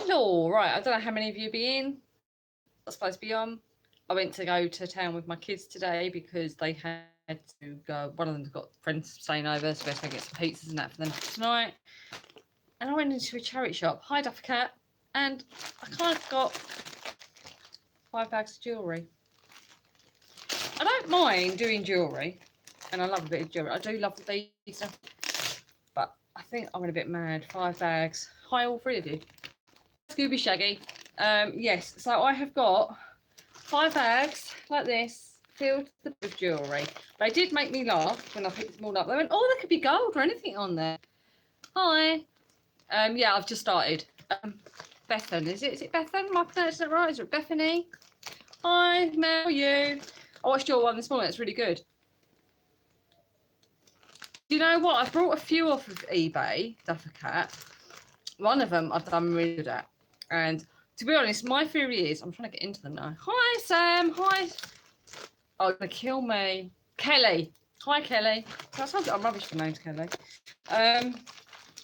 Hello, right, I don't know how many of you be in. I'm supposed to be on. I went to go to town with my kids today because they had to go. One of them's got friends staying over, so we had to go get some pizzas and that for them tonight. And I went into a charity shop, hired up a cat, and I kind of got 5 bags of jewellery. I don't mind doing jewellery, and I love a bit of jewellery. I do love the beads stuff, but I think I went a bit mad. 5 bags. Hi, all 3 of you. Scooby Shaggy. Yes, so I have got 5 bags like this filled with jewellery. They did make me laugh when I picked them all up. They went, oh, there could be gold or anything on there. Hi. Yeah, I've just started. Bethan, is it Bethan? Am I pronouncing it right? Is it Bethany? Hi, Mel, you. I watched your one this morning. It's really good. You know what? I brought a few off of eBay, Duffer Cat. One of them I've done really good at. And to be honest, my theory is, I'm trying to get into them now. Hi, Sam. Hi. Oh, you're going to kill me. Kelly. Hi, Kelly. That sounds like I'm rubbish for names, Kelly.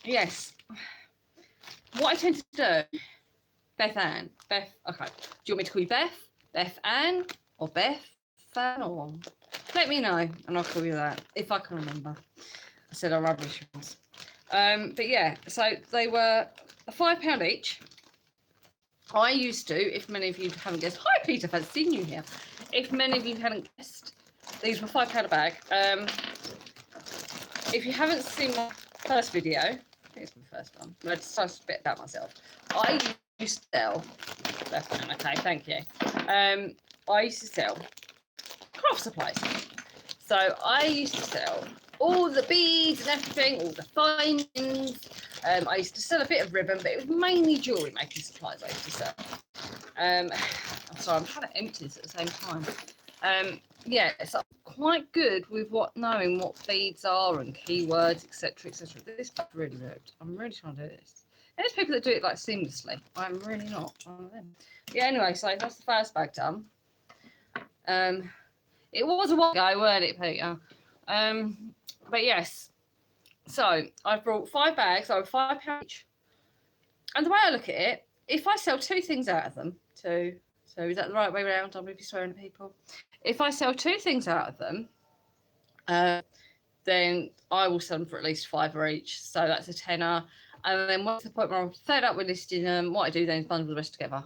Yes. What I tend to do, Beth Ann. Beth, okay. Do you want me to call you Beth? Beth Ann? Or Beth Ann? Or... Let me know, and I'll call you that, if I can remember. I said I'm rubbish ones. But yeah, so they were £5 each. I used to, if many of you haven't guessed, hi Peter, fancy seeing you here. If many of you hadn't guessed, these were £5 a bag. If you haven't seen my first video, I think it's my first one, but I decided a bit about myself. I used to sell, okay, thank you. I used to sell craft supplies. So I used to sell all the beads and everything, all the findings. I used to sell a bit of ribbon, but it was mainly jewellery making supplies I used to sell. I'm sorry, I'm trying to empty this at the same time. Yeah, so I'm quite good with knowing what beads are and keywords, etc., etc. This really worked. I'm really trying to do this. And there's people that do it like seamlessly. I'm really not one of them. Yeah, anyway, so that's the first bag done. It was a while ago, weren't it, Peter? But yes. So I've brought 5 bags, so £5 each. And the way I look at it, if I sell 2 things out of them, so is that the right way around? I'm going to be swearing at people. If I sell 2 things out of them, then I will sell them for at least £5 each. So that's a tenner. And then once the point where I'm fed up with listing them, what I do then is bundle the rest together.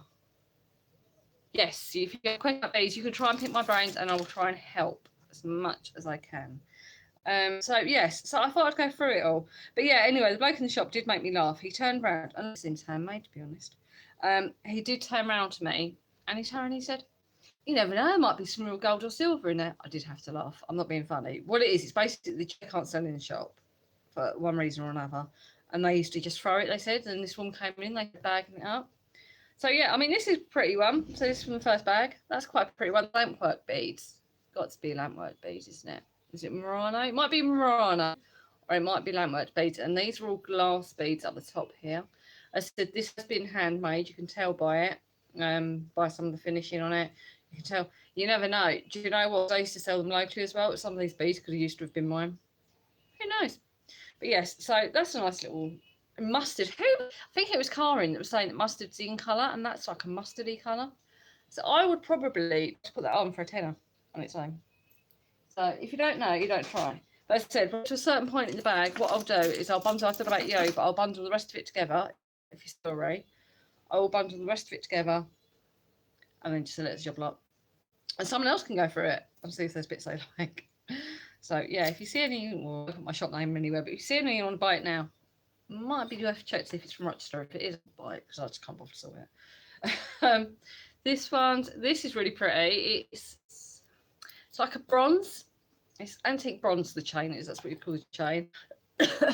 Yes, if you get quick updates, you can try and pick my brains, and I will try and help as much as I can. So yes, so I thought I'd go through it all. But yeah, anyway, the bloke in the shop did make me laugh. He turned round, and it seems handmade, to be honest. He did turn round to me, and he turned and he said, you never know, there might be some real gold or silver in there. I did have to laugh. I'm not being funny. What it is, it's basically the chair can't sell in the shop for one reason or another. And they used to just throw it, they said, and this woman came in, they were bagging it up. So yeah, I mean, this is a pretty one. So this is from the first bag. That's quite a pretty one. Lampwork beads. Got to be lampwork beads, isn't it? Is it Murano? It might be Murano, or it might be lampwork beads. And these are all glass beads up the top here. I said this has been handmade. You can tell by it, by some of the finishing on it. You can tell. You never know. Do you know what? I used to sell them locally as well. Some of these beads could have used to have been mine. Who knows? But yes, so that's a nice little mustard. I think it was Karin that was saying that mustard's in colour, and that's like a mustardy colour. So I would probably put that on for a tenner on its own. So if you don't know, you don't try. But as I said, to a certain point in the bag, what I'll do is I'll bundle, I don't know about you, but I'll bundle the rest of it together. If you're sorry, I will bundle the rest of it together and then just sell it as a job lot. And someone else can go through it and see if there's bits they like. So yeah, if you see any, well, look at my shop name anywhere, but if you see any you want to buy it now, might be worth a check to see if it's from Rochester. If it is, I'll buy it because I just can't bother to sell it. This is really pretty. It's like a bronze. It's antique bronze, the chain is. That's what you call the chain.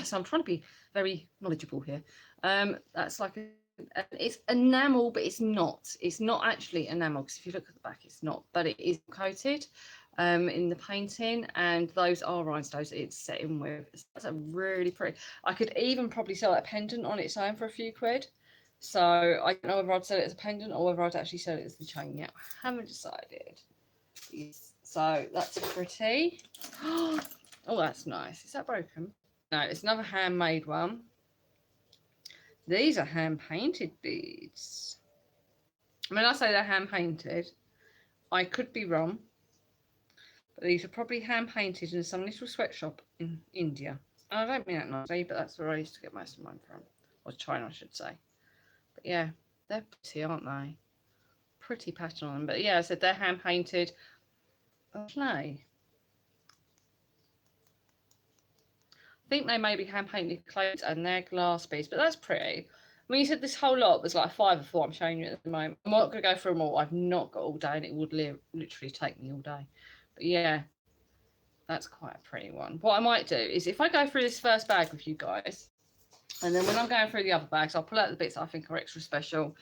So I'm trying to be very knowledgeable here. That's like it's enamel, but it's not. It's not actually enamel, because if you look at the back, it's not. But it is coated in the painting, and those are rhinestones it's set in with. That's a really pretty. I could even probably sell a pendant on its own for a few quid. So I don't know whether I'd sell it as a pendant or whether I'd actually sell it as the chain yet. I haven't decided. So that's pretty. Oh, that's nice. Is that broken? No, it's another handmade one. These are hand painted beads. When I say they're hand painted, I could be wrong, but these are probably hand painted in some little sweatshop in India. And I don't mean that nicely, but that's where I used to get most of mine from. Or China, I should say. But yeah, they're pretty, aren't they? Pretty pattern on them. But yeah, I said they're hand painted. Play. I think they may be hand painted clothes and they're glass beads, but that's pretty. I mean, you said this whole lot was like 5 or 4 I'm showing you at the moment. I'm not going to go through them all. I've not got all day and it would literally take me all day. But yeah, that's quite a pretty one. What I might do is if I go through this first bag with you guys, and then when I'm going through the other bags, I'll pull out the bits that I think are extra special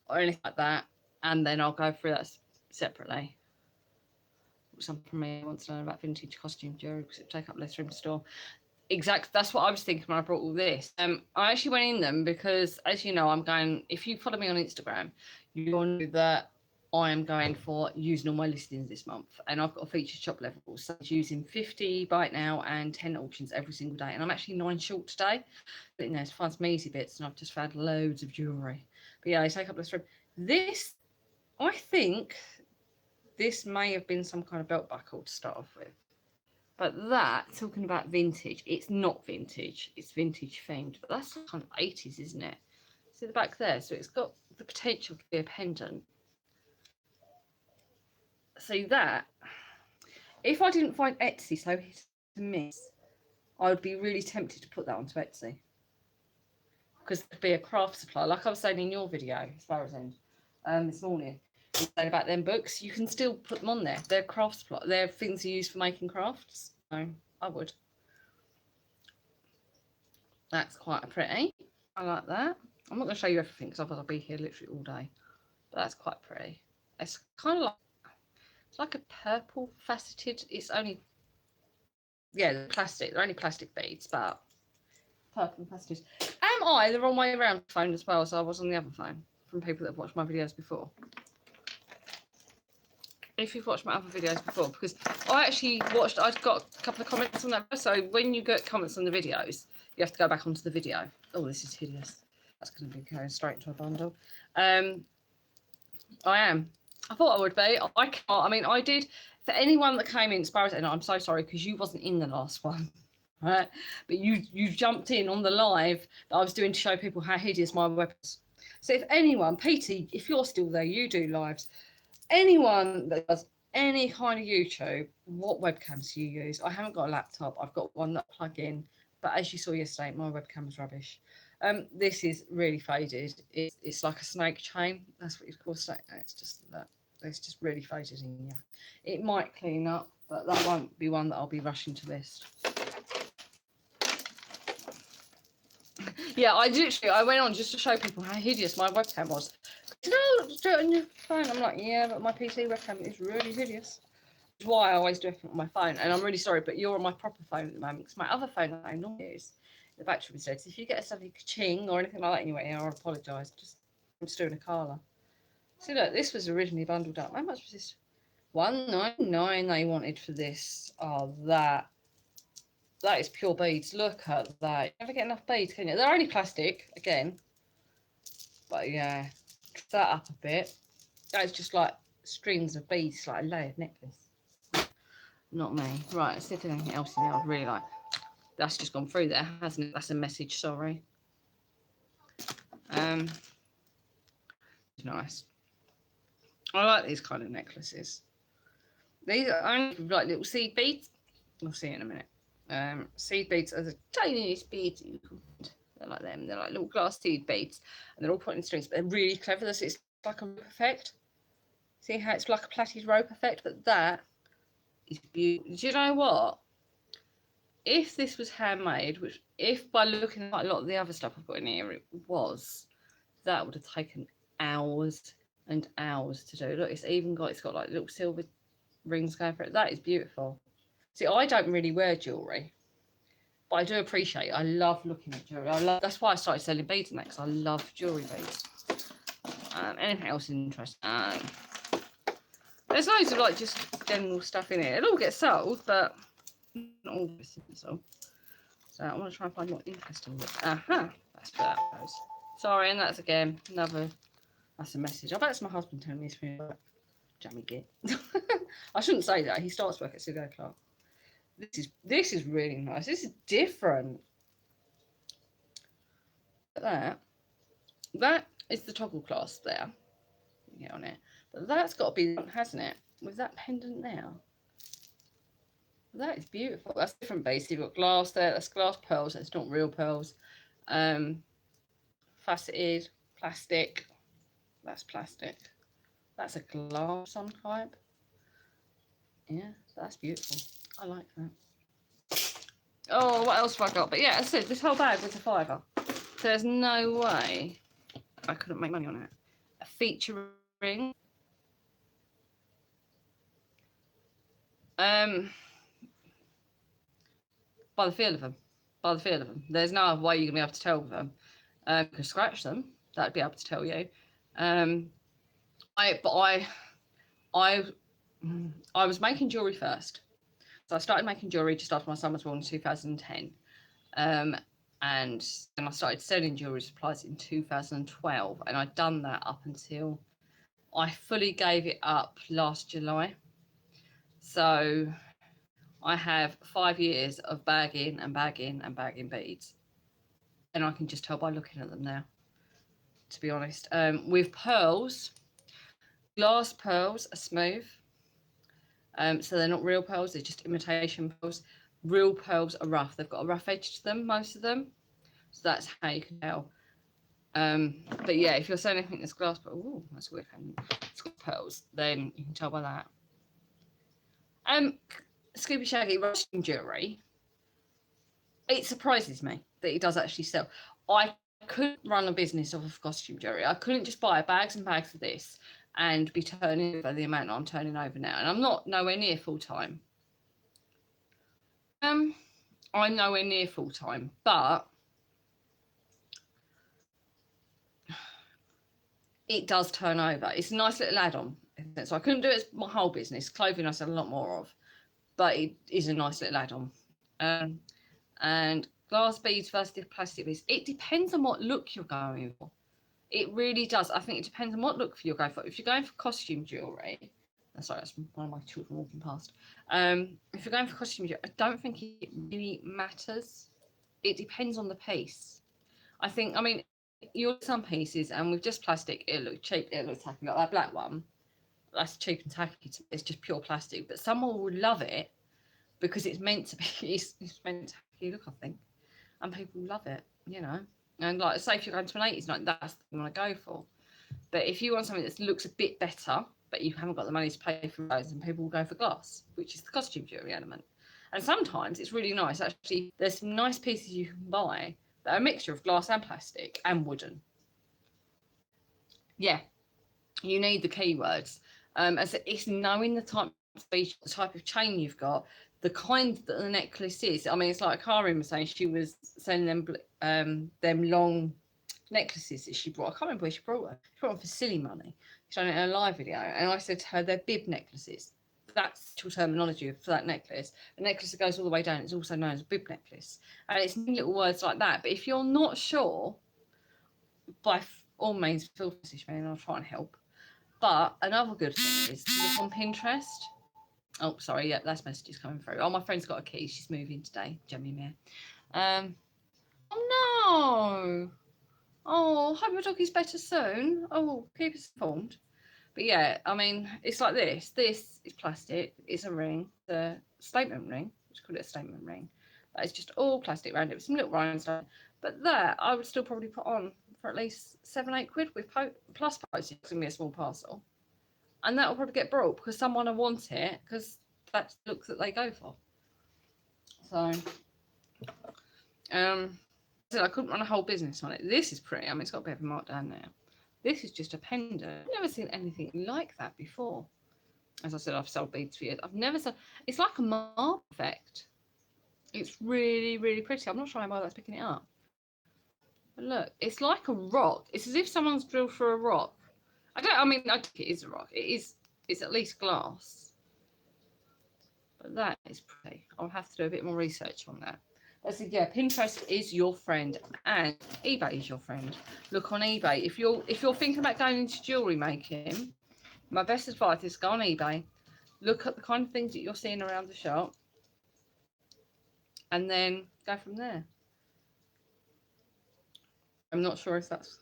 or anything like that, and then I'll go through that separately. Some from me wants to learn about vintage costume jewelry because it take up less room to store. Exactly, that's what I was thinking when I brought all this. I actually went in them because, as you know, I'm going. If you follow me on Instagram, you'll know that I am going for using all my listings this month, and I've got a featured shop level, so I'm using 50 Buy It Now and 10 auctions every single day, and I'm actually 9 short today. But you know, to find some easy bits, and I've just found loads of jewellery. But yeah, they take up less room. This, I think, this may have been some kind of belt buckle to start off with. But that, talking about vintage, it's not vintage, it's vintage themed, but that's kind of 80s, isn't it? See the back there? So it's got the potential to be a pendant. See that? If I didn't find Etsy so hit and miss, I would be really tempted to put that onto Etsy. Because it'd be a craft supply, like I was saying in your video, as far as end, this morning, saying about them books, you can still put them on there. They're craft supply, they're things you use for making crafts. So I would. That's quite pretty. I like that. I'm not going to show you everything because otherwise I'll be here literally all day. But that's quite pretty. It's kind of like, it's like a purple faceted. It's only, yeah, they're plastic. They're only plastic beads, but purple and faceted. Am I the wrong way around phone as well? So I was on the other phone from people that have watched my videos before. If you've watched my other videos before, because I actually watched, I've got a couple of comments on that. So when you get comments on the videos, you have to go back onto the video. Oh, this is hideous. That's going to be going straight into a bundle. I am. I thought I would be. I can't. I mean, I did. For anyone that came in, Sparrows, and I'm so sorry because you wasn't in the last one, right? But you jumped in on the live that I was doing to show people how hideous my weapons. So if anyone, Petey, if you're still there, you do lives. Anyone that does any kind of YouTube, what webcams do you use? I haven't got a laptop. I've got one that I plug in. But as you saw yesterday, my webcam was rubbish. This is really faded. It's like a snake chain. That's what you call snake. It's just that. It's just really faded in here. It might clean up, but that won't be one that I'll be rushing to list. Yeah, I went on just to show people how hideous my webcam was. No, just do it on your phone. I'm like, yeah, but my PC webcam is really hideous. Which is why I always do everything on my phone. And I'm really sorry, but you're on my proper phone at the moment. Because my other phone I normally use, the battery was dead. So if you get something ka-ching or anything like that anyway, I apologise. I'm just doing a Carla. See, look, this was originally bundled up. How much was this? $1.99 they wanted for this. Oh, that is pure beads. Look at that. You never get enough beads, can you? They're only plastic, again. But yeah. That up a bit. That's just like strings of beads, like a layered necklace. Not me. Right, let's see if there's anything else in there I'd really like. That's just gone through there, hasn't it? That's a message, sorry. Nice. I like these kind of necklaces. These are only like little seed beads. We'll see in a minute. Seed beads are the tiniest beads you can find. They're like them. They're like little glass seed beads, and they're all put in strings. But they're really clever. It's like a rope effect. See how it's like a plaited rope effect, but that is beautiful. Do you know what? If this was handmade, which if by looking at a lot of the other stuff I've got in here, it was, that would have taken hours and hours to do. Look, it's got like little silver rings going for it. That is beautiful. See, I don't really wear jewellery, but I do appreciate it. I love looking at jewellery. That's why I started selling beads and that, because I love jewellery beads. Anything else interesting? There's loads of like just general stuff in here. It all gets sold, but not all gets sold. So I want to try and find more interesting. Aha, Let's put that pose. Sorry, and that's again another. That's a message. I bet it's my husband telling me to work. Jammy git. I shouldn't say that. He starts work at 6:00. This is really nice. This is different. Look at that. That is the toggle clasp there. Get on it. But that's got to be, hasn't it? With that pendant there. That is beautiful. That's different base. You've got glass there. That's glass pearls. That's not real pearls. Faceted plastic. That's plastic. That's a glass some type. Yeah, that's beautiful. I like that. Oh, what else have I got? But yeah, as I said, this whole bag was a £5. There's no way I couldn't make money on it. A feature ring. By the feel of them. By the feel of them. There's no other way you're going to be able to tell them. You can scratch them. That'd be able to tell you. I was making jewellery first. So I started making jewellery just after my son was born in 2010. And then I started selling jewellery supplies in 2012. And I'd done that up until I fully gave it up last July. So I have 5 years of bagging beads. And I can just tell by looking at them now, to be honest. With pearls, glass pearls are smooth. So they're not real pearls, they're just imitation pearls. Real pearls are rough. They've got a rough edge to them, most of them. So that's how you can tell. But yeah, if you're selling anything that's glass pearls, oh, that's weird. It's got pearls, then you can tell by that. Scooby Shaggy costume jewellery. It surprises me that he does actually sell. I couldn't run a business off of costume jewellery. I couldn't just buy bags and bags of this and be turning over the amount I'm turning over now. And I'm not nowhere near full time. I'm nowhere near full time, but it does turn over. It's a nice little add-on. So I couldn't do it as my whole business. Clothing I sell a lot more of, but it is a nice little add-on. And glass beads versus plastic beads. It depends on what look you're going for. It really does. I think it depends on what look you're going for. If you're going for costume jewellery, sorry, that's one of my children walking past. If you're going for costume jewellery, I don't think it really matters. It depends on the piece. I mean, you look at some pieces, and with just plastic, it looks cheap. It looks tacky, like that black one. That's cheap and tacky. It's just pure plastic. But someone will love it because it's meant to be. It's meant to tacky look, I think, and people love it. You know. And like, say if you're going to an 80s night, that's what you want to go for. But if you want something that looks a bit better, but you haven't got the money to pay for those, and people will go for glass, which is the costume jewellery element. And sometimes it's really nice. Actually, there's some nice pieces you can buy that are a mixture of glass and plastic and wooden. Yeah, you need the keywords. As it's knowing the type of chain you've got, the kind that the necklace is. I mean, it's like Karin was saying, she was selling them long necklaces that she brought. I can't remember where she brought them. She brought them for silly money. She done it in a live video, and I said to her, they're bib necklaces. That's the terminology for that necklace. A necklace that goes all the way down is also known as a bib necklace. And it's little words like that. But if you're not sure, by all means, feel free to message me and I'll try and help. But another good thing is to look on Pinterest. Oh, sorry, yeah, that's messages coming through. Oh, my friend's got a key. She's moving today. Jamie Mare. Oh, no. Oh, hope your doggy's better soon. Oh, keep us informed. But yeah, I mean, it's like this. This is plastic. It's a ring. The statement ring. Let's call it a statement ring. That is just all plastic around it with some little rhinestones. But that I would still probably put on for at least £7-8 with plus postage. It's going to be a small parcel. And that will probably get brought because someone will want it because that's the look that they go for. So, I couldn't run a whole business on it. This is pretty. I mean, it's got a bit of a mark down there. This is just a pendant. I've never seen anything like that before. As I said, I've sold beads for years. I've never sold. It's like a marble effect. It's really, really pretty. I'm not sure how well that's picking it up. But look, it's like a rock. It's as if someone's drilled through a rock. I think it is a rock. It's at least glass. But that is pretty. I'll have to do a bit more research on that. I said, yeah, Pinterest is your friend and eBay is your friend. Look on eBay. If you're thinking about going into jewellery making, my best advice is go on eBay, look at the kind of things that you're seeing around the shop, and then go from there. I'm not sure if that's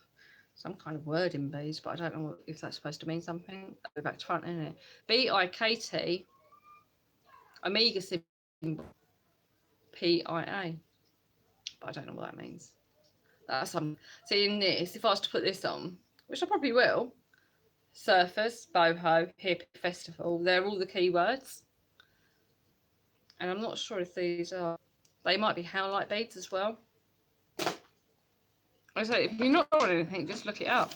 some kind of word in bees, but I don't know if that's supposed to mean something. I'll go back to front, isn't it? BIKT, Omega symbol, PIA, but I don't know what that means. That's some. See, in this, if I was to put this on, which I probably will, surfers, boho, hip, festival, they're all the keywords. And I'm not sure if these are, they might be howlite beads as well. So if you're not sure anything, just look it up.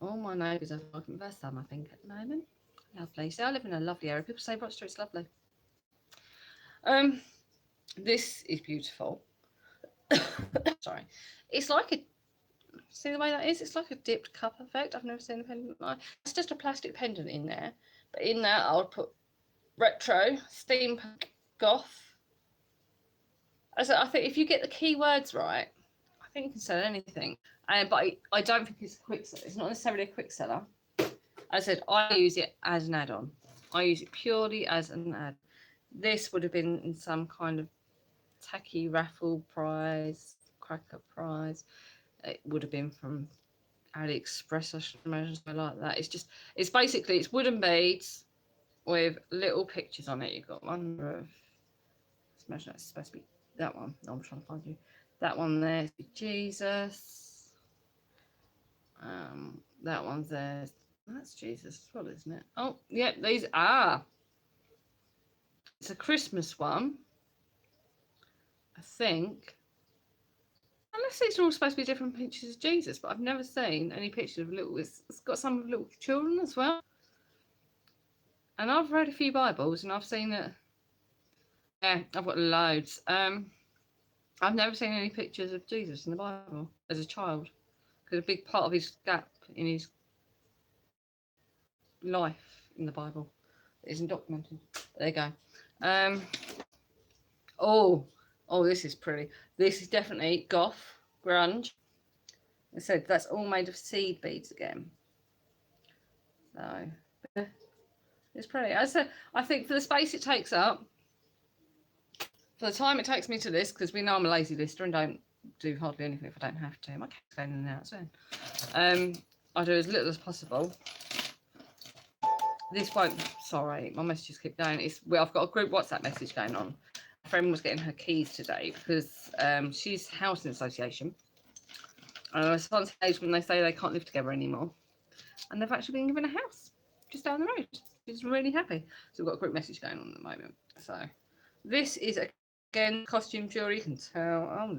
All my neighbours are fucking best I think, at the moment. Lovely. So I live in a lovely area. People say Broad Street's lovely. This is beautiful. Sorry. It's like a, see the way that is? It's like a dipped cup effect. I've never seen a pendant like. It's just a plastic pendant in there. But in that, I would put retro, steampunk, goth. So I think if you get the keywords right, I think you can sell anything. But I don't think it's a quick seller. It's not necessarily a quick seller. As I said, I use it as an add-on. I use it purely as an add. This would have been in some kind of tacky raffle prize, cracker prize. It would have been from AliExpress, I should imagine, something like that. It's basically, it's wooden beads with little pictures on it. You've got one of, I imagine that's supposed to be that one. No, I'm trying to find you. That one there's Jesus. That one's there. That's Jesus as well, isn't it? Oh, yeah, these are. It's a Christmas one, I think. Unless these are all supposed to be different pictures of Jesus, but I've never seen any pictures of little. It's got some of little children as well. And I've read a few Bibles, and I've seen it. Yeah, I've got loads. I've never seen any pictures of Jesus in the Bible as a child, because a big part of his gap in his life in the Bible isn't documented. There you go. Oh, this is pretty. This is definitely goth, grunge. I said that's all made of seed beads again. So it's pretty. I said, I think for the space it takes up, for the time it takes me to this, because we know I'm a lazy lister and don't do hardly anything if I don't have to. My cat's going in and out soon. I do as little as possible. This won't. Sorry, my messages keep going. I've got a group WhatsApp message going on. A friend was getting her keys today because she's housing association. It's on stage when they say they can't live together anymore, and they've actually been given a house just down the road. She's really happy. So we've got a group message going on at the moment. So this is again costume jewellery. You can tell. Oh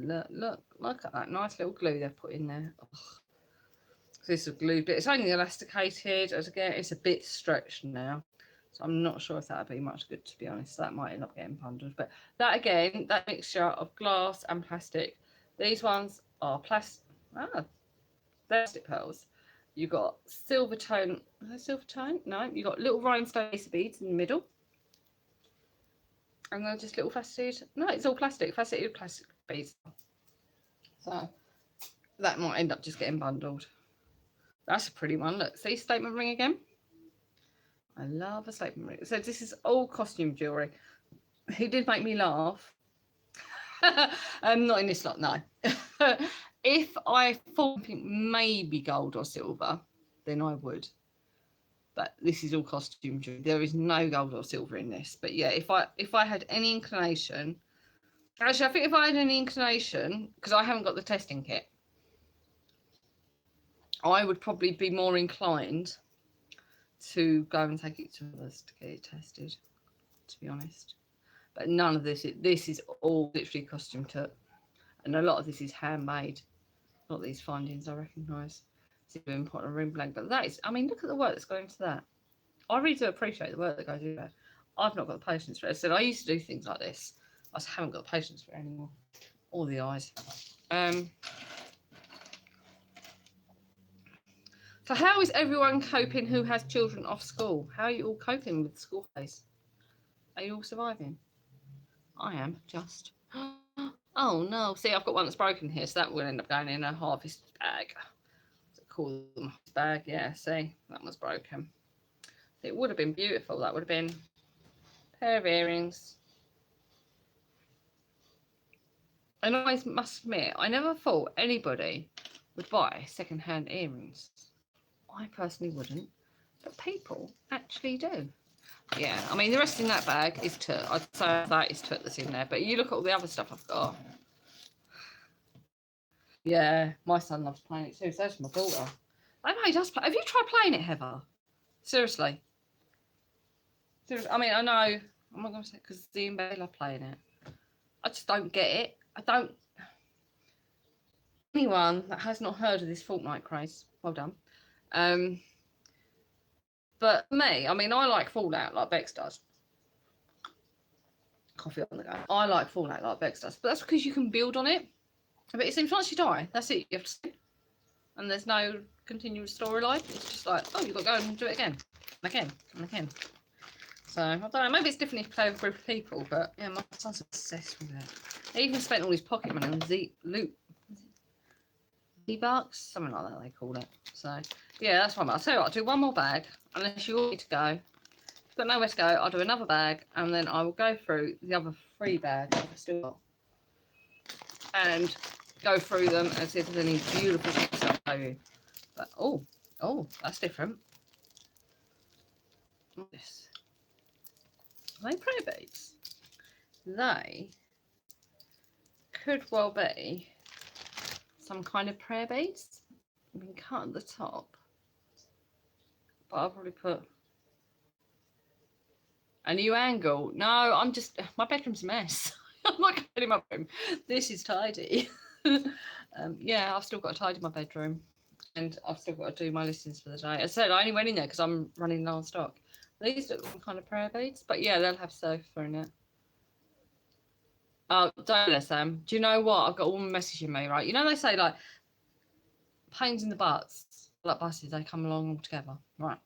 look at that nice little glue they've put in there. Ugh. So this is glued, but it's only elasticated. As again, it's a bit stretched now. So I'm not sure if that would be much good, to be honest. That might end up getting bundled. But that again, that mixture of glass and plastic. These ones are plastic pearls. You've got silver tone. Is that silver tone? No, you've got little rhinestone beads in the middle. And they're just little faceted. No, it's all plastic. Faceted plastic beads. So that might end up just getting bundled. That's a pretty one. Look, see statement ring again? I love a statement ring. So this is all costume jewellery. He did make me laugh. Not in this lot, no. If I thought maybe gold or silver, then I would. But this is all costume jewellery. There is no gold or silver in this. But yeah, if I had any inclination, actually, I think if I had any inclination, because I haven't got the testing kit, I would probably be more inclined to go and take it to others to get it tested, to be honest. But none of this is all literally costume took, and a lot of this is handmade. Not these findings I recognise. See, been put on a ring blank, but that is, I mean, look at the work that's gone into that. I really do appreciate the work that goes into that. I've not got the patience for it. I said I used to do things like this. I just haven't got the patience for it anymore. Or the eyes. So how is everyone coping who has children off school? How are you all coping with the school days? Are you all surviving? I am just. Oh no! See, I've got one that's broken here, so that will end up going in a harvest bag. What's it called? Bag, yeah. See, that one's broken. It would have been beautiful. That would have been a pair of earrings. And I must admit, I never thought anybody would buy second-hand earrings. I personally wouldn't, but people actually do. Yeah, I mean, the rest in that bag is took. I'd say that is took that's in there. But you look at all the other stuff I've got. Yeah, my son loves playing it too. So does my daughter. I know he does play. Have you tried playing it, Heather? Seriously. Seriously. I mean, I know. I'm not going to say because the and Bay love playing it. I just don't get it. I don't. Anyone that has not heard of this Fortnite craze, well done. But me, I mean, I like Fallout like Bex does. Coffee on the go. I like Fallout like Bex does, but that's because you can build on it. But it seems once you die, that's it. You have to sleep, and there's no continuous storyline. It's just like, oh, you've got to go and do it again, and again, and again. So I don't know. Maybe it's different if you play with a group of people, but yeah, my son's obsessed with it. He even spent all his pocket money on Z-Bucks, something like that they call it. So yeah, that's fine. I'll tell you what, I'll do one more bag, unless you want me to go. If you've got nowhere to go, I'll do another bag, and then I will go through the other 3 bags I've still got, and go through them and see if there's any beautiful things I'll show you. But oh, that's different. What's this? Are they prayer beads? They could well be some kind of prayer beads. You can cut at the top, but I'll probably put a new angle. No, I'm just, my bedroom's a mess. I'm not going in my room. This is tidy. Yeah, I've still got to tidy my bedroom, and I've still got to do my listings for the day. I said I only went in there because I'm running low on stock. These look like kind of prayer beads, but yeah, they'll have sofa in it. Oh, don't let Sam. Do you know what? I've got a woman messaging me, right? You know, they say like pains in the butts, like buses, they come along all together, right?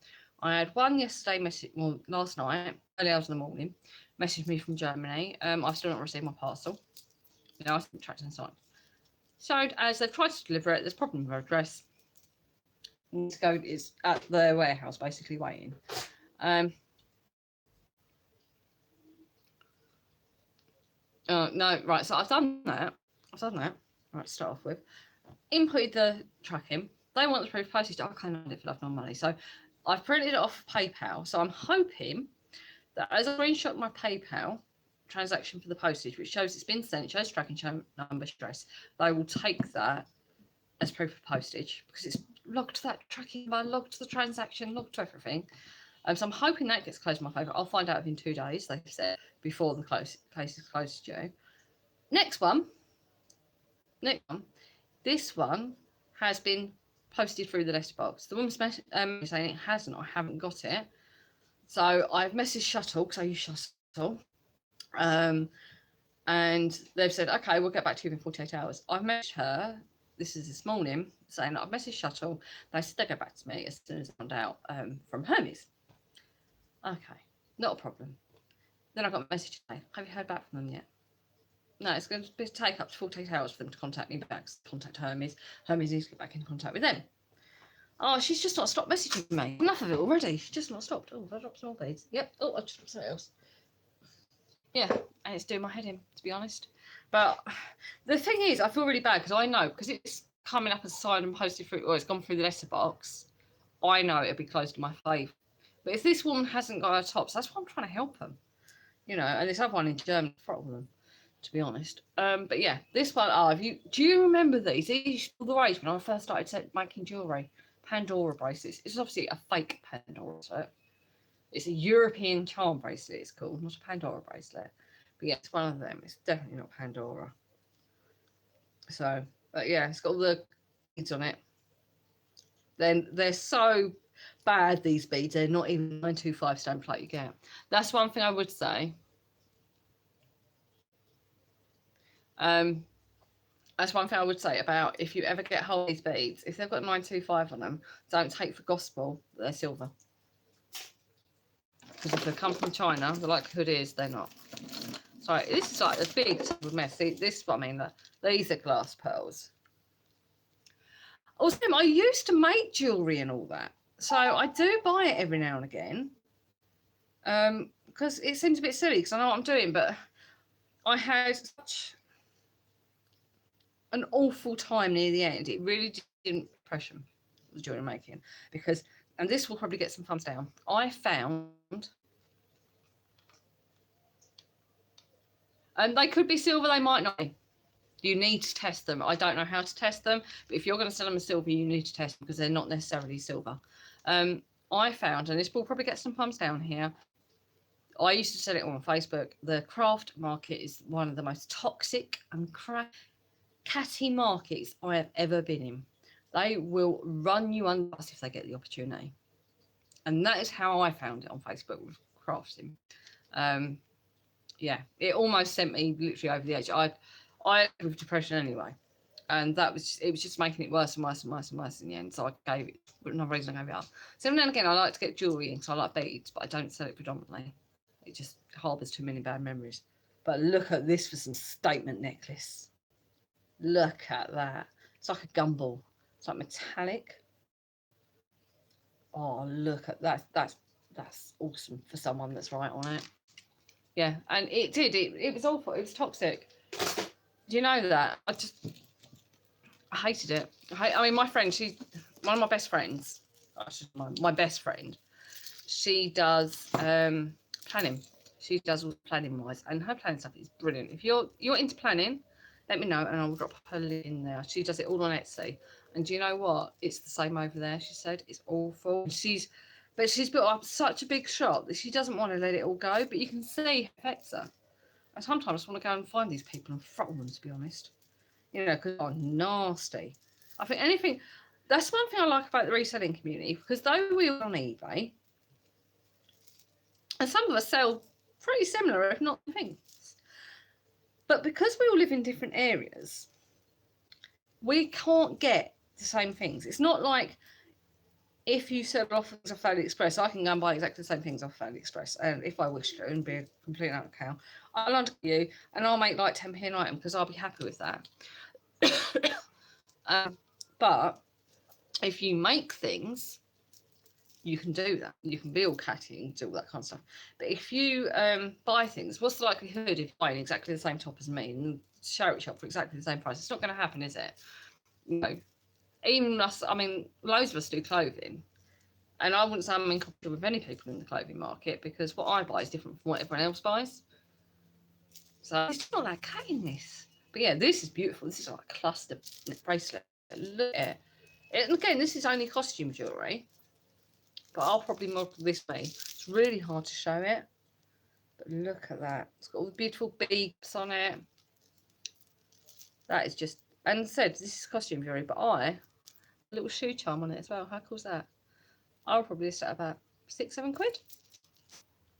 I had one yesterday message, well, last night, early hours in the morning, messaged me from Germany. I've still not received my parcel. You know, I haven't tracked inside. So as they've tried to deliver it, there's a problem with her address. Is at the warehouse, basically waiting. No, right. So I've done that. Right, to start off with, inputted the tracking. They want the proof postage. I can't do it for love nor money. So I've printed it off PayPal. So I'm hoping that as I screenshot my PayPal transaction for the postage, which shows it's been sent, shows tracking, show number, address, they will take that as proof of postage because it's logged that tracking by, logged the transaction, logged everything. So I'm hoping that gets closed in my favour. I'll find out within 2 days, they've said, before the case is closed due. Next one. This one has been posted through the letterbox. The woman's saying it hasn't, I haven't got it. So I've messaged Shuttle, because I use Shuttle. And they've said, okay, we'll get back to you in 48 hours. I've messaged her, this morning, saying that I've messaged Shuttle. They said they'll get back to me as soon as I found out from Hermes. Okay, not a problem. Then I got a message today. Have you heard back from them yet? No, it's going to take up to 48 hours for them to contact me back, contact Hermes. Hermes needs to get back in contact with them. Oh, she's just not stopped messaging me. Enough of it already. She's just not stopped. Oh, I dropped some more beads. Yep. Oh, I just dropped something else. Yeah, and it's doing my head in, to be honest. But the thing is, I feel really bad because I know, because it's coming up as signed and posted through, or it's gone through the letterbox, I know it'll be closed in my favour. But if this woman hasn't got her tops, that's why I'm trying to help them. You know, and this other one in Germany, throttle them, to be honest. But yeah, this one, do you remember these? These were the rage when I first started making jewellery. Pandora bracelets. It's obviously a fake Pandora set. It's a European charm bracelet, it's called, not a Pandora bracelet. But yeah, it's one of them. It's definitely not Pandora. So, but yeah, it's got all the beads on it. Then they're so bad, these beads, they're not even 925 stone plate you get. That's one thing I would say. That's one thing I would say about if you ever get hold of these beads, if they've got 925 on them, don't take for gospel that they're silver. Because if they come from China, the likelihood is they're not. So So this is like a big mess. See, this is what I mean. These are glass pearls. Also, I used to make jewellery and all that. So I do buy it every now and again. Because it seems a bit silly because I know what I'm doing, but I had such an awful time near the end. It really didn't impression the jewellery making because, and this will probably get some thumbs down. I found, and they could be silver, they might not be. You need to test them. I don't know how to test them, but if you're going to sell them as silver, you need to test them because they're not necessarily silver. I found, and this will probably get some thumbs down here, I used to sell it on Facebook. The craft market is one of the most toxic and catty markets I have ever been in. They will run you under us if they get the opportunity. And that is how I found it on Facebook with crafting. Yeah, it almost sent me literally over the edge. I with depression anyway, and it was just making it worse and worse and worse and worse in the end. So I gave it, but another reason I gave it up. So now and again, I like to get jewellery in because I like beads, but I don't sell it predominantly. It just harbours too many bad memories. But look at this for some statement necklace. Look at that. It's like a gumball. It's like metallic. Oh, look at that. That's awesome for someone that's right on it. Yeah, and it did. It was awful. It was toxic. Do you know that? I hated it. I mean, my friend, she's one of my best friends. My best friend. She does planning. She does all the planning wise, and her planning stuff is brilliant. If you're into planning, let me know, and I'll drop her link in there. She does it all on Etsy, and do you know what? It's the same over there. She said it's awful. But she's built up such a big shop that she doesn't want to let it all go. But you can see it affects her. I sometimes want to go and find these people and throttle them, to be honest. You know, because they're nasty. I think anything. That's one thing I like about the reselling community, because though we're on eBay, and some of us sell pretty similar, if not things. But because we all live in different areas, we can't get the same things. It's not like if you sell off things off AliExpress, I can go and buy exactly the same things off AliExpress. And if I wish to, and be a complete out of cow, I'll under you and I'll make like 10p an item because I'll be happy with that. But if you make things, you can do that. You can be all catty and do all that kind of stuff. But if you buy things, what's the likelihood of buying exactly the same top as me and charity shop for exactly the same price? It's not going to happen, is it? No. Even us, I mean, loads of us do clothing. And I wouldn't say I'm in competition with many people in the clothing market because what I buy is different from what everyone else buys. So it's not like cutting this. But yeah, this is beautiful. This is like a cluster bracelet. Look at it. And again, this is only costume jewellery. But I'll probably model this way. It's really hard to show it. But look at that. It's got all the beautiful beads on it. That is just... And said, this is costume jewellery, but a little shoe charm on it as well. How cool is that? I'll probably list at about £6-7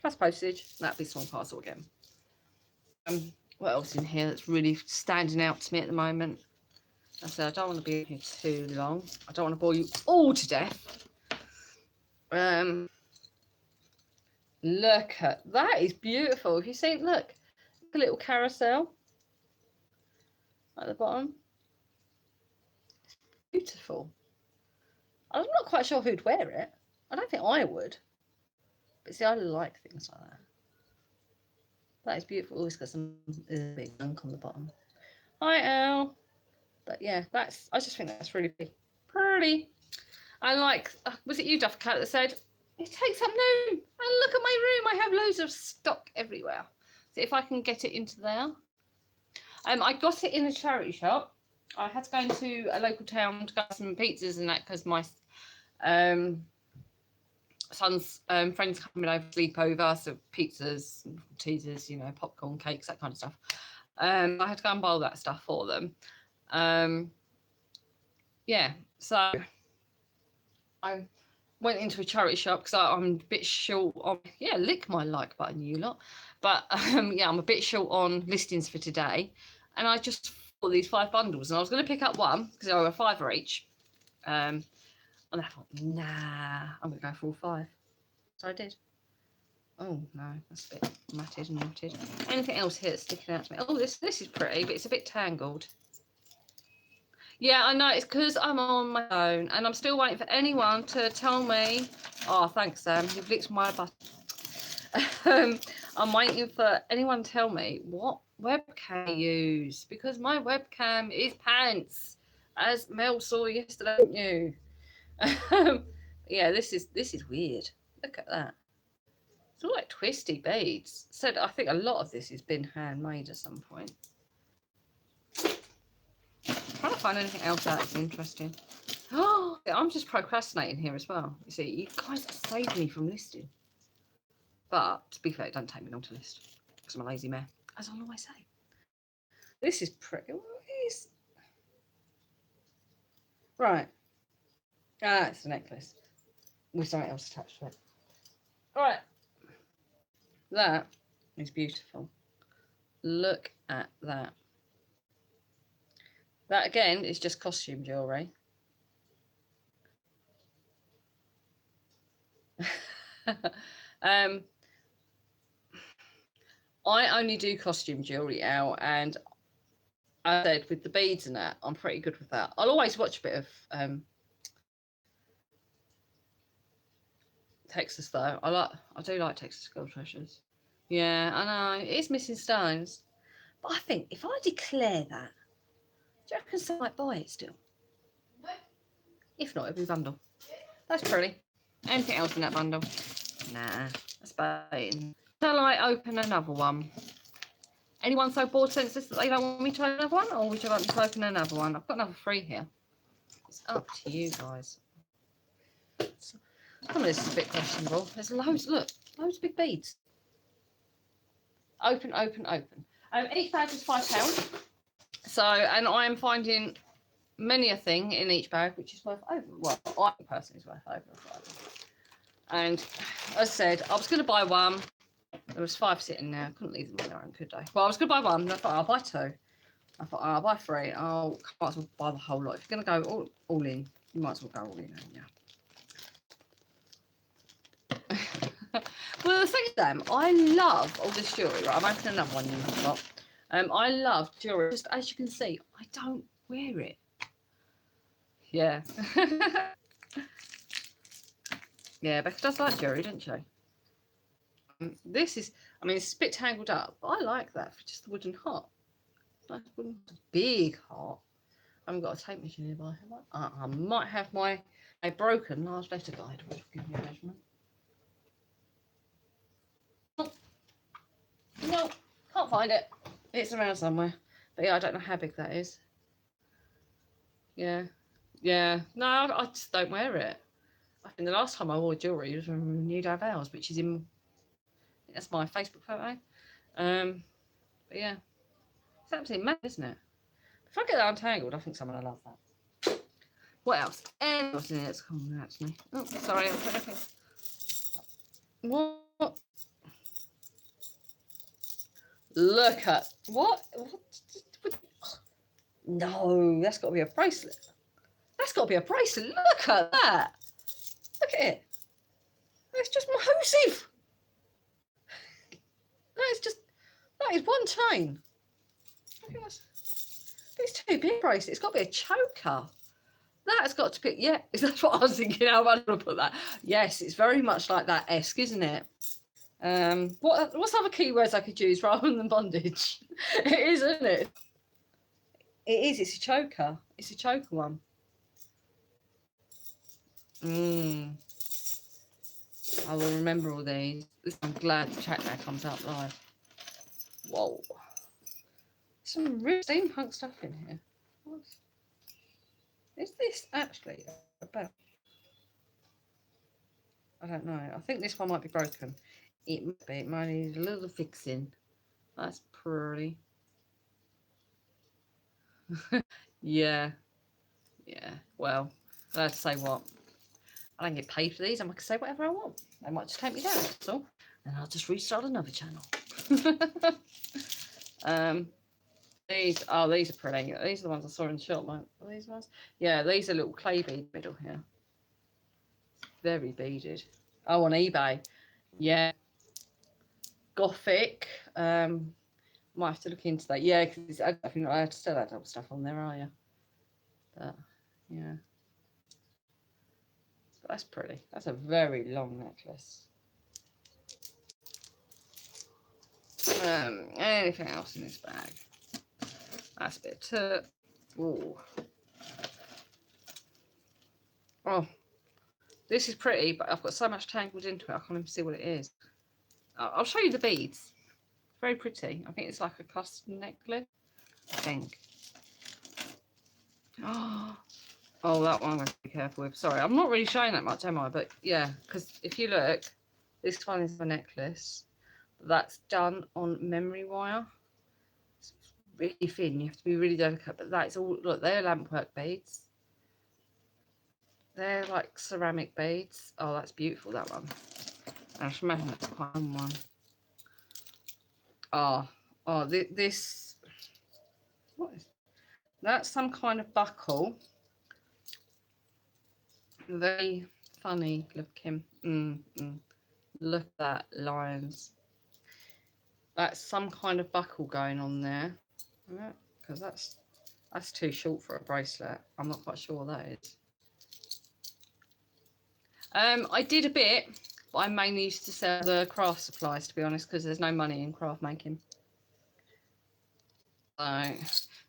plus postage. That'd be small parcel again. What else in here that's really standing out to me at the moment? I said I don't want to be here too long. I don't want to bore you all to death. Look at that. Is beautiful. If you see, look a little carousel at the bottom. It's beautiful. I'm not quite sure who'd wear it. I don't think I would. But see, I like things like that. That is beautiful. Oh, it's got some big ink on the bottom. Hi, Elle. But yeah, I just think that's really pretty. I like, was it you, Duff Cat, that said, it takes up room. And look at my room. I have loads of stock everywhere. So if I can get it into there. I got it in a charity shop. I had to go into a local town to get some pizzas and that because my son's friends coming over to sleep over, so pizzas, teasers, you know, popcorn, cakes, that kind of stuff. I had to go and buy all that stuff for them. Yeah, so I went into a charity shop because I'm a bit short on, yeah, lick my like button, you lot. But yeah, I'm a bit short on listings for today. And I just bought these 5 bundles and I was going to pick up one because they were a £5 each. And I thought, nah, I'm going to go for all 5. So I did. Oh no, that's a bit matted and knotted. Anything else here that's sticking out to me? Oh, this is pretty, but it's a bit tangled. Yeah, I know, it's because I'm on my phone and I'm still waiting for anyone to tell me. Oh, thanks, Sam. You've licked my butt. I'm waiting for anyone to tell me what webcam you use, because my webcam is pants, as Mel saw yesterday, didn't you? Yeah, this is weird. Look at that. It's all like twisty beads. So I think a lot of this has been handmade at some point. Trying to find anything else that's interesting. Oh, I'm just procrastinating here as well. You see, you guys saved me from listing. But to be fair, it doesn't take me long to list because I'm a lazy mare, as I always say. This is pretty. What is? Right. Ah, it's a necklace with something else attached to it. All right. That is beautiful. Look at that. That again is just costume jewellery. I only do costume jewellery now, and I said with the beads and that, I'm pretty good with that. I'll always watch a bit of Texas though. I do like Texas gold treasures. Yeah, I know. It is missing stones. But I think if I declare that, do you reckon someone might buy it still? No. If not, it'll be a bundle. That's pretty. Anything else in that bundle? Nah, that's baiting. Shall I open another one? Anyone so bored senseless that they don't want me to open another one? Or would you like me to open another one? I've got another 3 here. It's up to you guys. Some of this is a bit questionable. There's loads, look, loads of big beads. Open. Each bag is £5. So, and I'm finding many a thing in each bag, which is worth over, well, I personally is worth over £5. And as I said, I was going to buy one. There was 5 sitting there. I couldn't leave them on their own, could I? Well, I was going to buy one. And I thought, I'll buy 2. I thought, I'll buy 3. I might as well buy the whole lot. If you're going to go all in, you might as well go all in, yeah. Well, the thing is, I love all this jewellery. Right, I'm opening another one in the lot. I love jewellery. Just as you can see, I don't wear it. Yeah. Yeah, Becca does like jewellery, doesn't she? This is, I mean, it's a bit tangled up, but I like that for just the wooden heart. Nice wooden, big heart. I haven't got a tape machine nearby. I might have a broken large letter guide, which will give me a measurement. No, can't find it. It's around somewhere. But yeah, I don't know how big that is. Yeah. No, I just don't wear it. I think the last time I wore jewellery was from New Day Vows, which is in, that's my Facebook photo. But yeah, it's absolutely mad, isn't it? If I get that untangled, I think someone will love that. What else? What's in it that's coming out to me? Oh, sorry, I'm looking. What? Look at what? No, that's got to be a bracelet. That's got to be a bracelet. Look at that. Look at it. It's just massive. That is one chain. It's too big bracelet. It's got to be a choker. That's got to be, yeah, that's what I was thinking. How am I going to put that? Yes, it's very much like that esque, isn't it? What's other keywords I could use rather than bondage? It is, isn't it? It is. It's a choker. It's a choker one. I will remember all these. I'm glad the chat now comes out live. Whoa. Some real steampunk stuff in here. What is this actually about? I don't know. I think this one might be broken. It might be. It might need a little fixing. That's pretty. Yeah. Well, I have to say what. I don't get paid for these. I can say whatever I want. They might just take me down. That's all. And I'll just restart another channel. These are pretty. These are the ones I saw in the shop. Are these ones? Yeah, these are little clay bead middle here. Very beaded. Oh, on eBay. Yeah. gothic. Might have to look into that. Yeah, because I think I have to still have stuff on there, are you? But yeah, but that's pretty. That's a very long necklace. Anything else in this bag? That's a bit too. Ooh. Oh, this is pretty, but I've got so much tangled into it, I can't even see what it is. I'll show you the beads. Very pretty. I think it's like a custom necklace. I think. Oh, that one I'm going to be careful with. Sorry, I'm not really showing that much, am I? But yeah, because if you look, this one is a necklace. That's done on memory wire. It's really thin. You have to be really delicate. But that's all. Look, they're lampwork beads. They're like ceramic beads. Oh, that's beautiful, that one. I should imagine that's quite a one. This. What is? That's some kind of buckle. Very funny looking. Look at that, lines. That's some kind of buckle going on there. Because that's too short for a bracelet. I'm not quite sure what that is. I did a bit, but I mainly used to sell the craft supplies, to be honest, because there's no money in craft making. So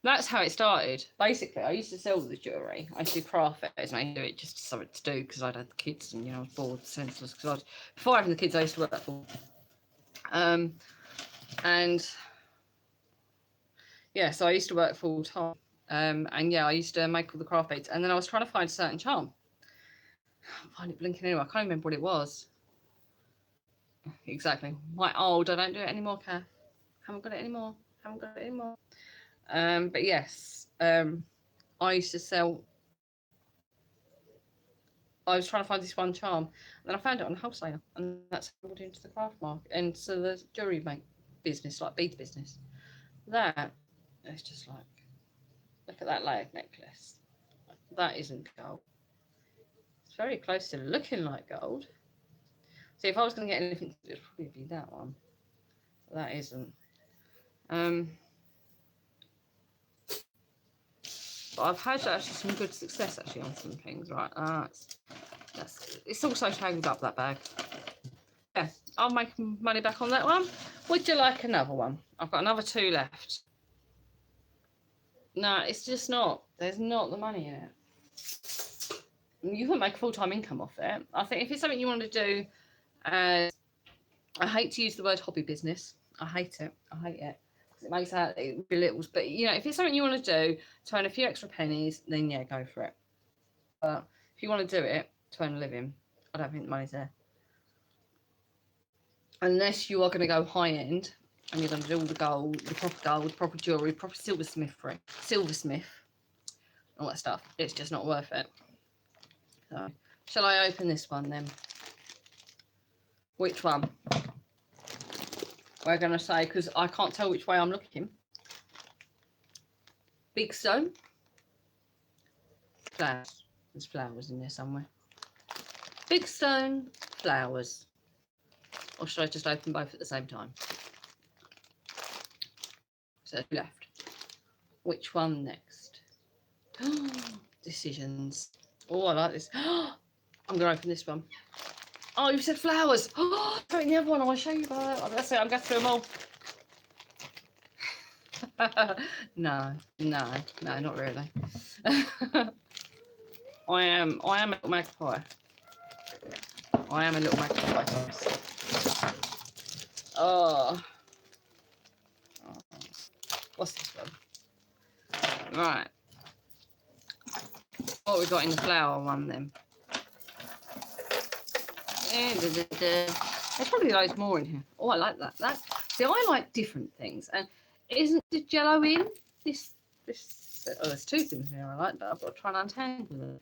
that's how it started. Basically, I used to sell the jewellery. I used to do craft fairs, and I do it just something to do because I'd had the kids, and I was bored, senseless. Because before having the kids, I used to work for. And yeah, so I used to work full time. And yeah, I used to make all the craft beads, and then I was trying to find a certain charm. I can't find it blinking anywhere. I can't remember what it was. Exactly. Quite old. I don't do it anymore, Kath. Haven't got it anymore. But yes, I used to sell. I was trying to find this one charm, and then I found it on wholesale, and that's how I got into the craft market and so the jewellery business, like beads business. That it's just like, look at that layered necklace. That isn't gold. It's very close to looking like gold. See, if I was going to get anything, it'd probably be that one. But that isn't. But I've had actually some good success actually on some things, right? It's also tangled up, that bag. Yeah, I'll make money back on that one. Would you like another one? I've got another 2 left. No, it's just not. There's not the money in it. You can make full-time income off it. I think if it's something you want to do, I hate to use the word hobby business. I hate it. It makes out belittles. But you know, if it's something you want to do to earn a few extra pennies, then yeah, go for it. But if you want to do it to earn a living, I don't think the money's there. Unless you are going to go high end and you're going to do all the gold, proper jewellery, proper silversmith, all that stuff. It's just not worth it. So, shall I open this one then? Which one? We're going to say, because I can't tell which way I'm looking. Big stone. Flowers. There's flowers in there somewhere. Big stone, flowers. Or should I just open both at the same time? So left. Which one next? Decisions. Oh, I like this. I'm going to open this one. Oh, you said flowers. Oh, put in the other one. I want to show you that. That's it. I'm going to do them all. No, not really. I am a little magpie. Oh. What's this one? Right. What we got in the flower one then? There's probably loads more in here. Oh, I like that. See, I like different things. And isn't the jello in this? Oh, there's 2 things here I like, but I've got to try and untangle them.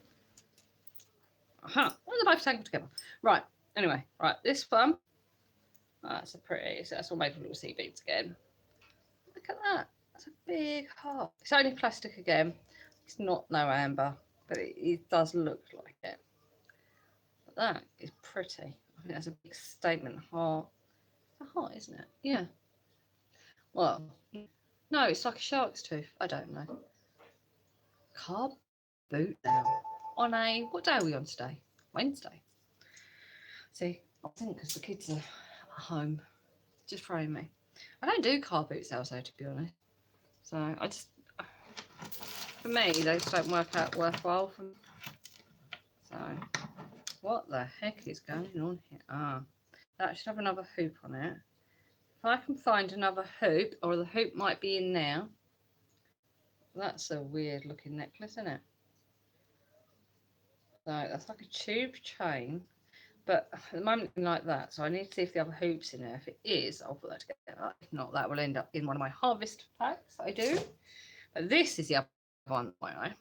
Well, they're both tangled together. Right. Anyway, right. This one. Oh, that's a pretty. So that's all made of little sea beads again. Look at that. That's a big heart. It's only plastic again. It's not no amber, but it does look like it. But that is pretty. I think that's a big statement heart. a heart, isn't it? Yeah. Well, no, it's like a shark's tooth. I don't know. Car boot sale on a, what day are we on today? Wednesday. See, I think because the kids are at home, just throwing me. I don't do car boot sales though, to be honest. So I just, for me, they just don't work out worthwhile. So, what the heck is going on here? Ah, that should have another hoop on it. If I can find another hoop, or the hoop might be in there. That's a weird looking necklace, isn't it? So that's like a tube chain, but at the moment it's like that. So I need to see if the other hoop's in there. If it is, I'll put that together. If not, that will end up in one of my harvest packs I do. But this is the other one, I know.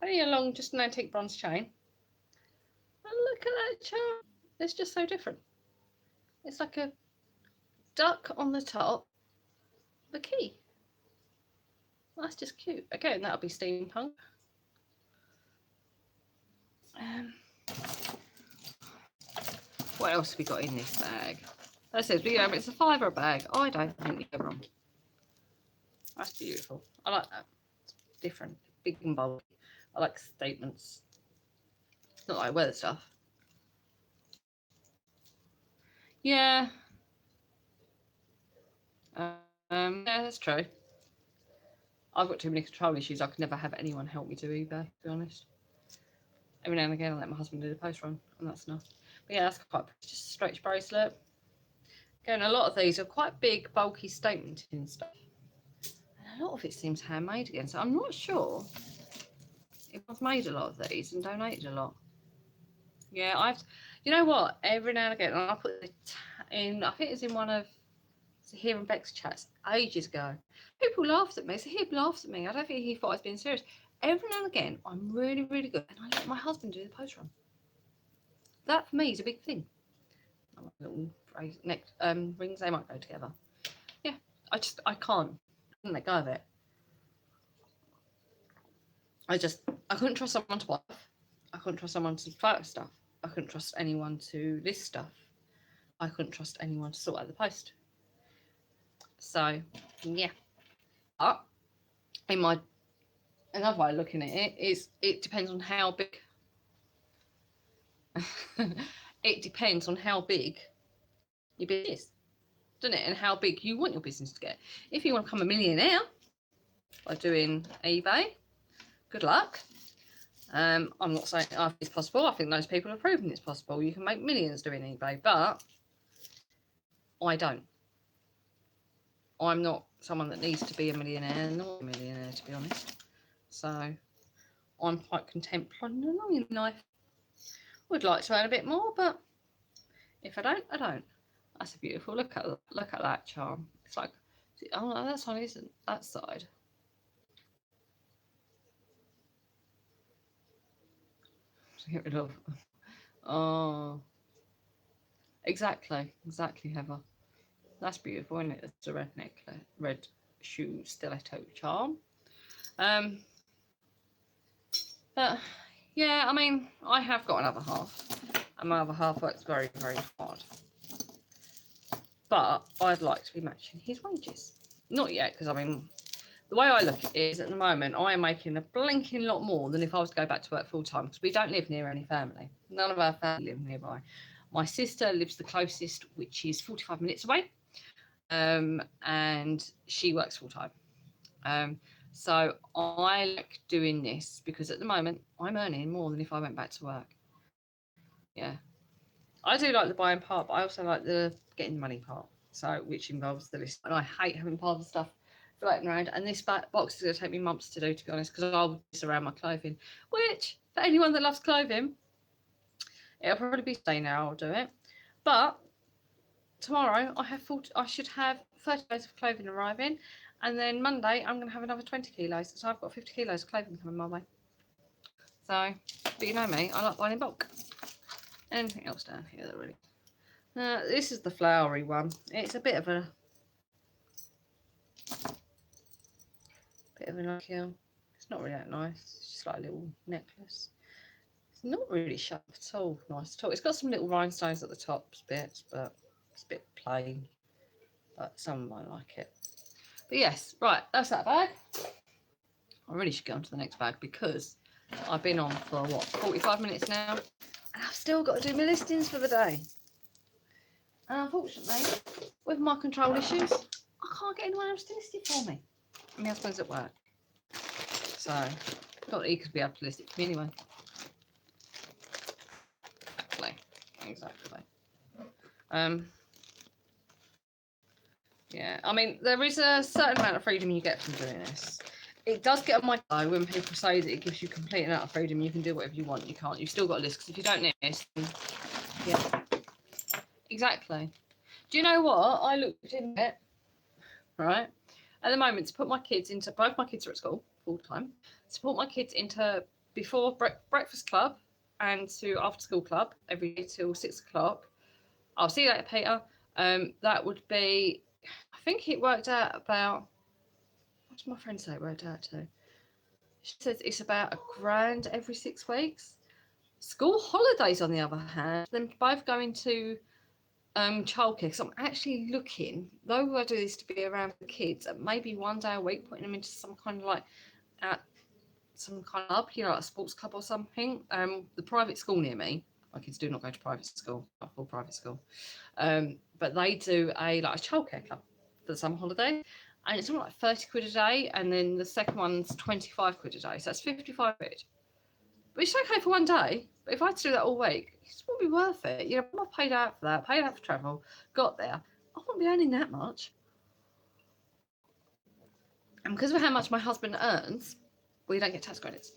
Only a long, just an antique bronze chain. And look at that charm. It's just so different. It's like a duck on the top, the key. That's just cute. Again, that'll be steampunk. What else have we got in this bag? That says, it's a £5 bag. I don't think you're wrong. That's beautiful. I like that. It's different, big and bold. I like statements. It's not like I wear the stuff. Yeah. Yeah, that's true. I've got too many control issues. I could never have anyone help me do eBay, to be honest. Every now and again, I let my husband do the post run, and that's enough. But yeah, that's quite just a stretch bracelet. Again, a lot of these are quite big, bulky statementing stuff. And a lot of it seems handmade again, so I'm not sure if I've made a lot of these and donated a lot. Yeah, you know what? Every now and again, and I put it in, I think it's in one of Sahir and Beck's chats ages ago. People laughed at me. Sahir laughed at me. I don't think he thought I was being serious. Every now and again, I'm really, really good, and I let my husband do the post run. That for me is a big thing. Little neck rings, they might go together. Yeah, I can't let go of it. I couldn't trust someone to buy. I couldn't trust someone to photo stuff. I couldn't trust anyone to list stuff. I couldn't trust anyone to sort out the post. So, yeah. But another way of looking at it is it depends on how big. It depends on how big your business is, doesn't it? And how big you want your business to get. If you want to become a millionaire by doing eBay, good luck. I'm not saying I think it's possible. I think those people have proven it's possible. You can make millions doing eBay, but I don't. I'm not someone that needs to be a millionaire, nor a millionaire, to be honest. So I'm quite content plodding along in life. Would like to earn a bit more, but if I don't, I don't. That's a beautiful. Look at that charm. It's like, oh no, that's on isn't that side. Get rid of. Oh, exactly, Heather. That's beautiful, isn't it? It's a red necklace, red shoe stiletto charm. But yeah, I mean, I have got another half, and my other half works very, very hard. But I'd like to be matching his wages. Not yet, because I mean, the way I look at it is at the moment, I am making a blinking lot more than if I was to go back to work full time, because we don't live near any family. None of our family live nearby. My sister lives the closest, which is 45 minutes away, and she works full time. So I like doing this because at the moment I'm earning more than if I went back to work. Yeah, I do like the buying part, but I also like the getting money part. So which involves the list, and I hate having piles of stuff floating around. And this box is going to take me months to do, to be honest, because I'll mess around my clothing. Which for anyone that loves clothing, it'll probably be staying there. I'll do it, but tomorrow I should have 30 days of clothing arriving, and then Monday I'm going to have another 20 kilos. So I've got 50 kilos of clothing coming my way. So, but you know me, I like buying in bulk. Anything else down here that really? This is the flowery one. It's a bit of a like, it's not really that nice. It's just like a little necklace. It's not really sharp at all. Nice at all. It's got some little rhinestones at the top bits, but It's a bit plain, but some might like it. But yes, right, that's that bag. I really should get on to the next bag because I've been on for what, 45 minutes now, and I've still got to do my listings for the day. And unfortunately, with my control issues, I can't get anyone else to list it for me. And my husband's at work, so not that he could be able to list it for me anyway. Exactly. Yeah, I mean, there is a certain amount of freedom you get from doing this. It does get on my eye when people say that it gives you complete amount of freedom. You can do whatever you want. You can't. You've still got a list, because if you don't list, then, yeah, exactly. Do you know what? I looked in it, right? At the moment, to put my kids into, both my kids are at school full time. To put my kids into before breakfast club and to after school club every day till 6 o'clock. I'll see you later, Peter. That would be, I think it worked out about, what did my friend say it worked out to? She says it's about £1,000 every 6 weeks. School holidays, on the other hand, then both going to childcare, because I'm actually looking, though I do this to be around the kids, maybe 1 day a week, putting them into some kind of like some kind of club, you know, like a sports club or something. The private school near me, my kids do not go to private school, not full private school, but they do a childcare club for the summer holiday, and it's something like 30 quid a day, and then the second one's 25 quid a day, so that's 55 quid. But it's okay for 1 day. But if I had to do that all week, it just wouldn't be worth it. You know, I paid out for that, paid out for travel, got there. I wouldn't be earning that much. And because of how much my husband earns, well, you don't get tax credits.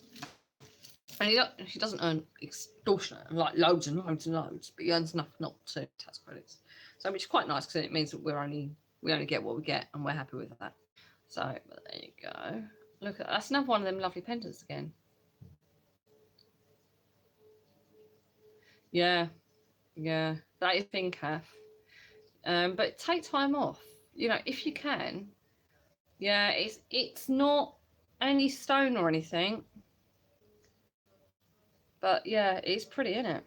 And he doesn't earn extortionate, like loads and loads and loads, but he earns enough not to tax credits. So which is quite nice, because it means that we only get what we get, and we're happy with that. So but there you go. Look at that's another one of them lovely pendants again. Yeah, that is thing, Kath. But take time off. You know, if you can. Yeah, it's not any stone or anything, but yeah, it's pretty, isn't it?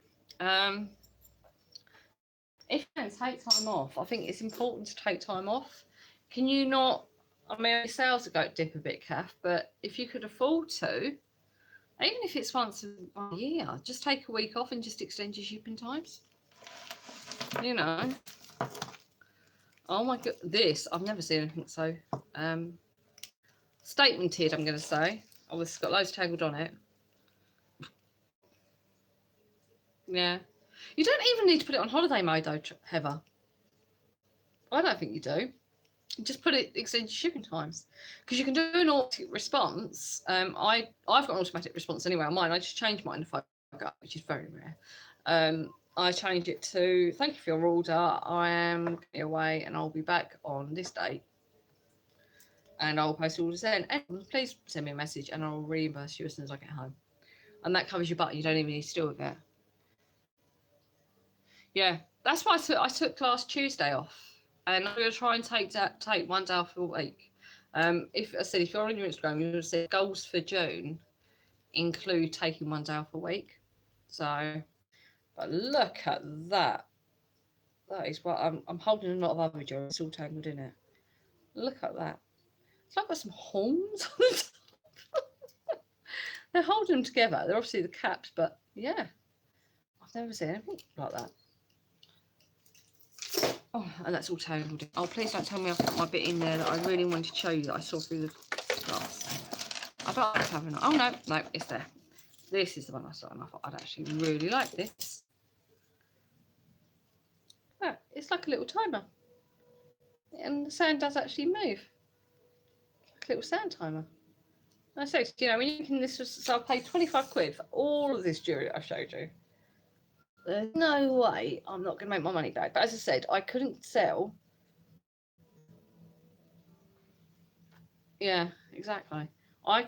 If you can take time off, I think it's important to take time off. Can you not? I mean, sales are going to dip a bit, Kath, but if you could afford to, even if it's once a year, just take a week off and just extend your shipping times. You know. Oh my god, this I've never seen anything so statemented. I'm going to say. Oh, it's got loads tangled on it. Yeah, you don't even need to put it on holiday mode though, Heather. I don't think you do. Just put it extended shipping times, because you can do an automatic response. I've got an automatic response anyway on mine. I just changed mine if I go, which is very rare. I changed it to thank you for your order. I am away and I'll be back on this date. And I'll post orders then. And please send me a message and I'll reimburse you as soon as I get home. And that covers your button. You don't even need to deal with it. Yeah, that's why I took last Tuesday off, and I'm going to try and take 1 day off a week. If you're on your Instagram, you'll see goals for June include taking 1 day off a week. So, but look at that. That is what I'm holding a lot of other jewelry. It's all tangled in it. Look at that. It's like got some horns on the top. They're holding them together. They're obviously the caps, but yeah, I've never seen anything like that. Oh, and that's all tangled in. Oh, please don't tell me I've got my bit in there that I really wanted to show you that I saw through the glass. I don't like having it. Oh, no, it's there. This is the one I saw, and I thought I'd actually really like this. Yeah, it's like a little timer. And the sand does actually move. It's like a little sand timer. And I said, you know, when you can, so I paid 25 quid for all of this jewellery I showed you. There's no way I'm not going to make my money back. But as I said, I couldn't sell. Yeah, exactly. I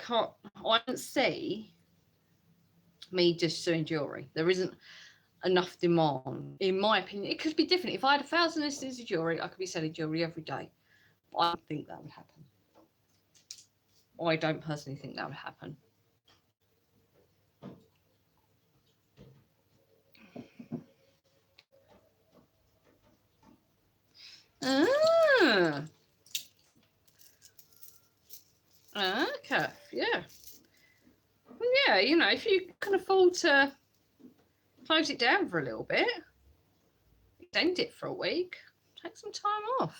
don't see me just selling jewellery. There isn't enough demand, in my opinion. It could be different. If I had 1,000 listings of jewellery, I could be selling jewellery every day. But I don't think that would happen. I don't personally think that would happen. know, if you can afford to close it down for a little bit, extend it for a week, take some time off.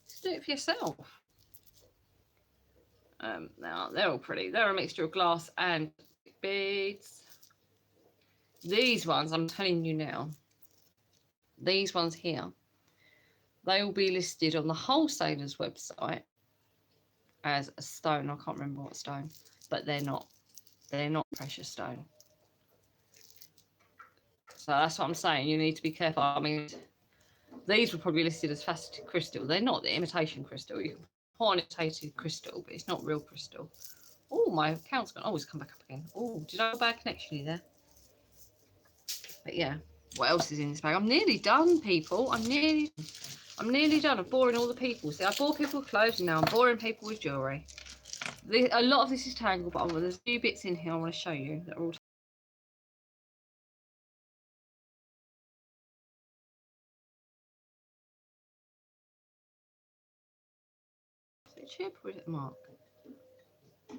Just do it for yourself. Now, they're all pretty. They're a mixture of glass and beads. These ones, I'm telling you now, these ones here, they will be listed on the wholesaler's website as a stone. I can't remember what stone, but they're not precious stone. So that's what I'm saying. You need to be careful. I mean, these were probably listed as faceted crystal. They're not the imitation crystal. You can buy an imitated crystal, but it's not real crystal. Oh, my account's gonna always come back up again. Oh, did I have a bad connection there? But yeah, what else is in this bag? I'm nearly done, people. I'm nearly done. I'm boring all the people. See, I bore people with clothes, and now I'm boring people with jewellery. A lot of this is tangled, but there's a few bits in here I want to show you that are all. Is it a chip or is it a mark?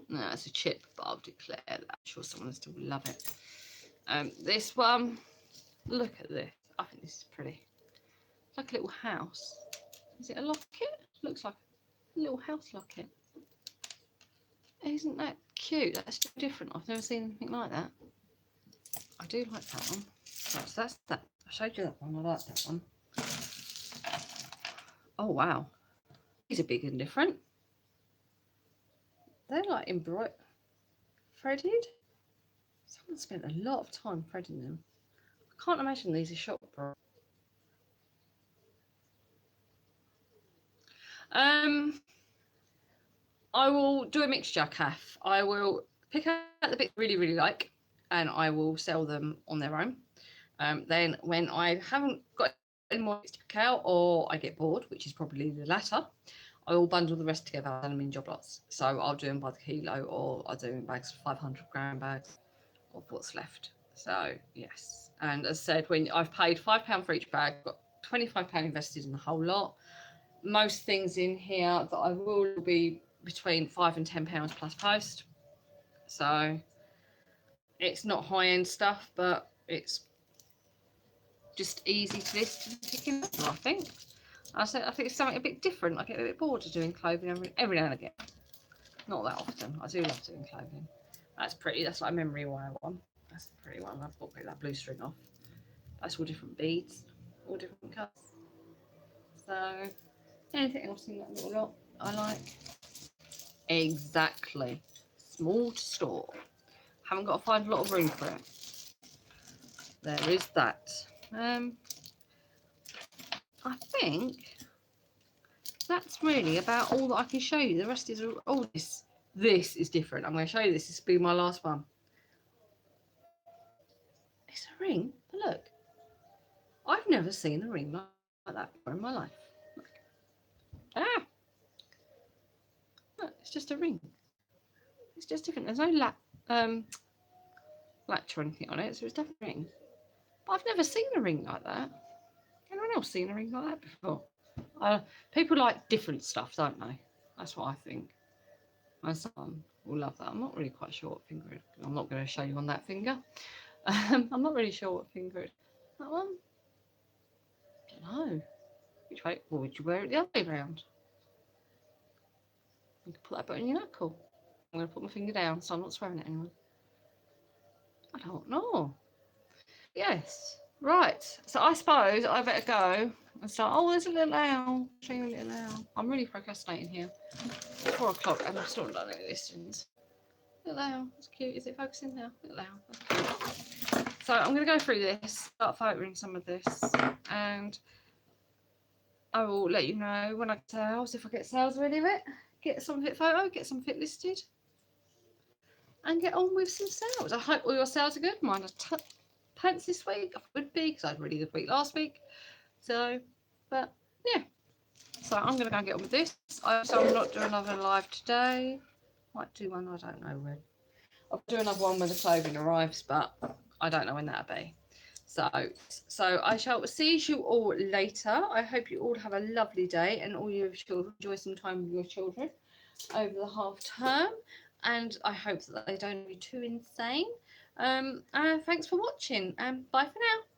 No, it's a chip, but I'll declare that. I'm sure someone will still love it. This one, look at this. I think this is pretty. It's like a little house. Is it a locket? Looks like a little house locket. Isn't that cute? That's different. I've never seen anything like that. I do like that one. Right, so that's that. I showed you that one. I like that one. Oh, wow. These are big and different. They're like embroidered, threaded. Someone spent a lot of time threading them. I can't imagine these are shop bra. I will do a mixture, Kath. I will pick out the bits I really, really like, and I will sell them on their own. Then when I haven't got any more to pick out, or I get bored, which is probably the latter, I will bundle the rest together and sell them in job lots. So I'll do them by the kilo, or I'll do them in bags, 500-gram bags of what's left. So yes, and as I said, when I've paid £5 for each bag, got £25 invested in the whole lot. Most things in here that I will be between £5 and £10 plus post. So it's not high-end stuff, but it's just easy to list and picking up, I think. I think it's something a bit different. I get a bit bored of doing clothing every now and again. Not that often. I do love doing clothing. That's pretty. That's like a memory wire one. That's a pretty one. I've got to get that blue string off. That's all different beads, all different colours. So anything else in that little lot I like? Exactly. Small to store. Haven't got to find a lot of room for it. There is that. I think that's really about all that I can show you. The rest is all this. This is different. I'm going to show you this. This will be my last one. It's a ring. Look. I've never seen a ring like that before in my life. Look. Ah! Look, it's just a ring. It's just different. There's no latch or anything on it, so it's definitely a ring. But I've never seen a ring like that. Anyone else seen a ring like that before? People like different stuff, don't they? That's what I think. My son will love that. I'm not really quite sure what finger it is. I'm not going to show you on that finger. I'm not really sure what finger it is. That one? I don't know. Which way? Well, would you wear it the other way around? You can put that bit on your knuckle. I'm going to put my finger down so I'm not swearing at anyone. I don't know. Yes. Right. So I suppose I better go and start. Oh, there's a little owl. Show you a little owl. I'm really procrastinating here. It's 4 o'clock and I've still not done any listings. Little owl. That's cute. Is it focusing now? Little owl. That's cute. So I'm going to go through this, start photoing some of this, and I will let you know when I get sales, if I get sales of any of it. Get some of it photo, get some of it listed, and get on with some sales. I hope all your sales are good. Mine are pants this week. I would be because I had a really good week last week. So, but yeah. So I'm going to go and get on with this. I'm not doing another live today. Might do one, I don't know when. I'll do another one when the clothing arrives, but I don't know when that'll be. So I shall see you all later. I hope you all have a lovely day and all your children enjoy some time with your children over the half term. and I hope that they don't be too insane. Thanks for watching, and bye for now.